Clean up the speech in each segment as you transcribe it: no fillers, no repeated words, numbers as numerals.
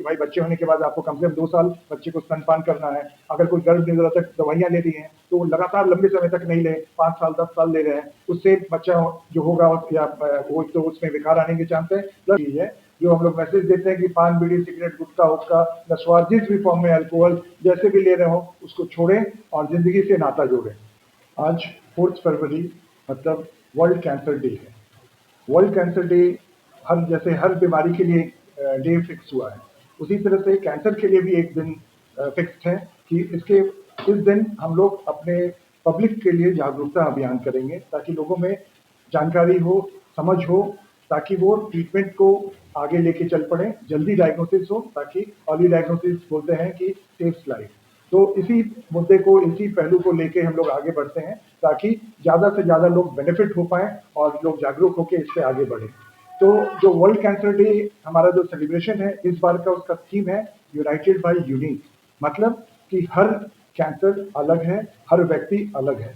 भाई बच्चे होने के बाद आपको कम से कम 2 साल बच्चे को स्तनपान करना है। अगर कोई गर्भ निरोधक दवाइयाँ ले रही हैं, तो वो लगातार लंबे समय तक नहीं लें, 5 साल, 10 साल ले रहे हैं, उससे बच्चा जो होगा या वो तो उसमें विकार आने के चांस है। प्लस ये है, जो हम लोग मैसेज देते हैं कि पान, बीड़ी, सिगरेट, गुटखा, हुक्का, नशा जिस भी फॉर्म में अल्कोहल जैसे भी ले रहे हो, उसको छोड़ें और ज़िंदगी से नाता जोड़ें। आज 4 फरवरी मतलब वर्ल्ड कैंसर डे है। वर्ल्ड कैंसर डे जैसे हर बीमारी के लिए डे फिक्स हुआ है, उसी तरह से कैंसर के लिए भी एक दिन फिक्स्ड है कि इस दिन हम लोग अपने पब्लिक के लिए जागरूकता अभियान करेंगे, ताकि लोगों में जानकारी हो, समझ हो, ताकि वो ट्रीटमेंट को आगे लेके चल पड़े, जल्दी डायग्नोसिस हो, ताकि अर्ली डायग्नोसिस बोलते हैं कि सेव्स लाइफ। तो इसी मुद्दे को, इसी पहलू को लेके हम लोग आगे बढ़ते हैं, ताकि ज़्यादा से ज़्यादा लोग बेनिफिट हो पाएँ और लोग जागरूक होकर इससे आगे बढ़ें। तो जो वर्ल्ड कैंसर डे हमारा जो सेलिब्रेशन है, इस बार का उसका थीम है यूनाइटेड बाय यूनिक, मतलब कि हर कैंसर अलग है, हर व्यक्ति अलग है।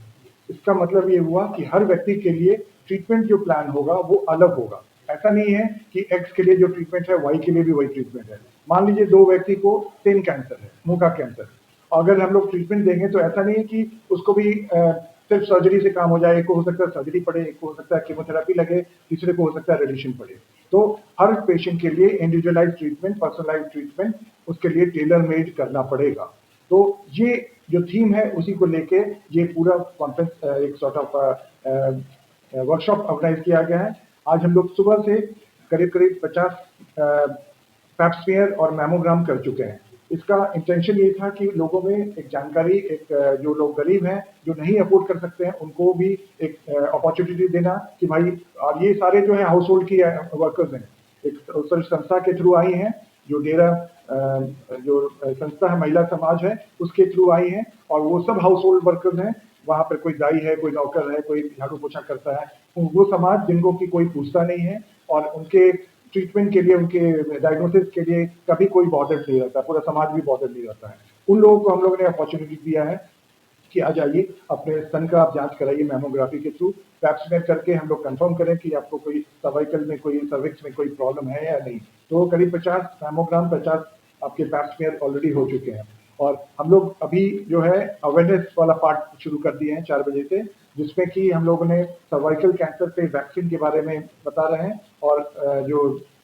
इसका मतलब ये हुआ कि हर व्यक्ति के लिए ट्रीटमेंट जो प्लान होगा वो अलग होगा। ऐसा नहीं है कि एक्स के लिए जो ट्रीटमेंट है वाई के लिए भी वही ट्रीटमेंट है। मान लीजिए 2 व्यक्ति को सेम कैंसर है, मुंह का कैंसर, अगर हम लोग ट्रीटमेंट देंगे तो ऐसा नहीं है कि उसको भी सिर्फ सर्जरी से काम हो जाए। एक को हो सकता है सर्जरी पड़े, एक को हो सकता है कीमोथेरेपी लगे, तीसरे को हो सकता है रेडिएशन पड़े। तो हर पेशेंट के लिए इंडिविजुअलाइज्ड ट्रीटमेंट, पर्सनलाइज्ड ट्रीटमेंट उसके लिए टेलर मेड करना पड़ेगा। तो ये जो थीम है उसी को लेके ये पूरा कॉन्फ्रेंस एक सॉर्ट ऑफ वर्कशॉप ऑर्गेनाइज किया गया है। आज हम लोग सुबह से करीब 50 पैप स्मीयर और मैमोग्राम कर चुके हैं। इसका इंटेंशन ये था कि लोगों में एक जानकारी, जो लोग गरीब हैं, जो नहीं अफोर्ड कर सकते हैं, उनको भी एक अपॉर्चुनिटी देना कि भाई, और ये सारे जो है हाउस होल्ड की वर्कर्स हैं, एक संस्था के थ्रू आई हैं, जो डेरा जो संस्था है महिला समाज है उसके थ्रू आई हैं, और वो सब हाउस होल्ड वर्कर्स हैं। वहाँ पर कोई दाई है, कोई नौकर है, कोई झाड़ू पोछा करता है, वो समाज जिनको की कोई पूछता नहीं है, और उनके ट्रीटमेंट के लिए, उनके डायग्नोसिस के लिए कभी कोई बॉर्डर नहीं रहता, पूरा समाज भी बॉर्डर नहीं रहता है। उन लोगों को हम लोगों ने अपॉर्चुनिटी दिया है कि आ जाइए, अपने स्तन का आप जांच कराइए मैमोग्राफी के थ्रू, पैप स्मीयर करके हम लोग कंफर्म करें कि आपको कोई सर्वाइकल में, कोई सर्विक्स में कोई प्रॉब्लम है या नहीं। तो करीब 50 मैमोग्राम, 50 आपके पैप स्मीयर ऑलरेडी हो चुके हैं। और हम लोग अभी जो है अवेयरनेस वाला पार्ट शुरू कर दिए हैं 4 बजे से, जिसमें कि हम लोगों ने सर्वाइकल कैंसर पे वैक्सीन के बारे में बता रहे हैं, और जो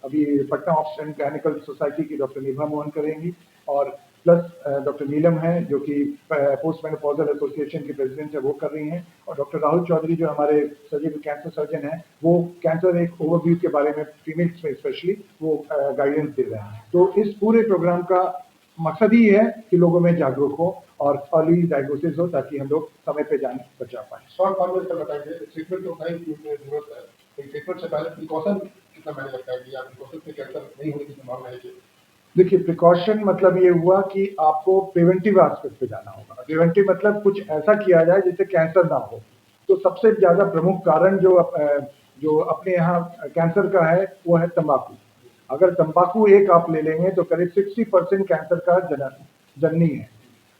अभी पटना ऑब्स एंड गायनेकल सोसाइटी की डॉक्टर निभा मोहन करेंगी, और प्लस डॉक्टर नीलम है जो कि पोस्ट मेनोपॉजल एसोसिएशन की प्रेसिडेंट है, वो कर रही हैं, और डॉक्टर राहुल चौधरी जो हमारे सर्जिकल कैंसर सर्जन हैं, वो कैंसर एक ओवरव्यू के बारे में फीमेल्स में स्पेशली वो गाइडेंस दे रहे हैं। तो इस पूरे प्रोग्राम का मकसद ही है कि लोगों में जागरूक हो और अर्ली डायग्नोसिस हो, ताकि हम लोग समय पे जान बचा पाए। शॉर्ट फॉर्म में सर बताइए, ट्रीटमेंट तो नहीं की जरूरत है, लेकिन ट्रीटमेंट से पहले प्रिकॉशन कितना मायने रखता है कि आप प्रिकॉशन से कैंसर नहीं होने की संभावना है? देखिए, प्रिकॉशन मतलब ये हुआ कि आपको प्रिवेंटिव एस्पेक्ट पे जाना होगा। प्रिवेंटिव मतलब कुछ ऐसा किया जाए जिससे कैंसर ना हो। तो सबसे ज्यादा प्रमुख कारण जो अपने यहाँ कैंसर का है वो है तंबाकू। अगर तंबाकू एक आप ले लेंगे तो करीब 60% कैंसर का जननी है।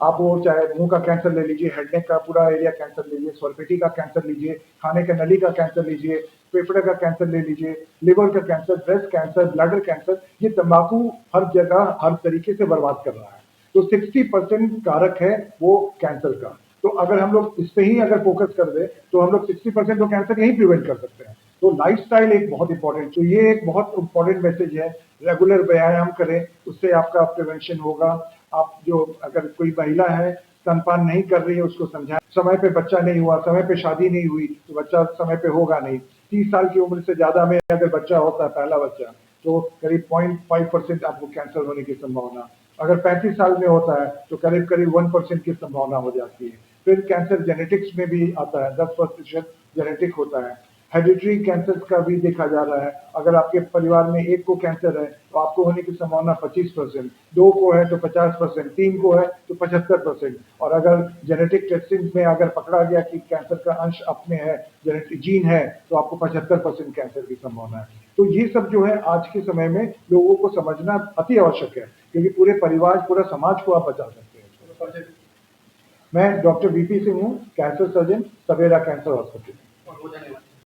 आप वो चाहे मुंह का कैंसर ले लीजिए, हेड नेक का पूरा एरिया कैंसर लीजिए, स्वरपेटी का कैंसर लीजिए, खाने के नली का कैंसर लीजिए, फेफड़े का कैंसर ले लीजिए, लिवर का cancer, breast cancer, bladder cancer, ये तंबाकू हर जगह हर तरीके से बर्बाद कर रहा है। तो 60% कारक है वो कैंसर का। तो अगर हम लोग इस पे ही अगर फोकस कर दे तो हम लोग 60% तो कैंसर यही प्रिवेंट कर सकते हैं। तो लाइफस्टाइल एक बहुत इंपॉर्टेंट, तो ये एक बहुत इंपॉर्टेंट मैसेज है। रेगुलर व्यायाम करें, उससे आपका प्रिवेंशन होगा। आप जो अगर कोई महिला है स्तनपान नहीं कर रही है, उसको समझाएं। समय पे बच्चा नहीं हुआ, समय पे शादी नहीं हुई तो बच्चा समय पे होगा नहीं। 30 साल की उम्र से ज्यादा में अगर बच्चा होता है, पहला बच्चा, तो करीब 0.5% आपको कैंसर होने की संभावना। अगर 35 साल में होता है तो करीब 1% की संभावना हो जाती है। फिर कैंसर जेनेटिक्स में भी आता है, 10% जेनेटिक होता है। हेरिडिटरी कैंसर का भी देखा जा रहा है। अगर आपके परिवार में एक को कैंसर है तो आपको होने की संभावना 25%, 2 को है तो 50%, 3 को है तो 75%। और अगर जेनेटिक टेस्टिंग में अगर पकड़ा गया कि कैंसर का अंश अपने है, जेनेटिक जीन है, तो आपको 75% कैंसर की संभावना है। तो ये सब जो है आज के समय में लोगों को समझना अति आवश्यक है, क्योंकि पूरे परिवार, पूरा समाज को आप बचा सकते हैं। मैं डॉक्टर वीपी सिंह हूँ, कैंसर सर्जन, सवेरा कैंसर हॉस्पिटल।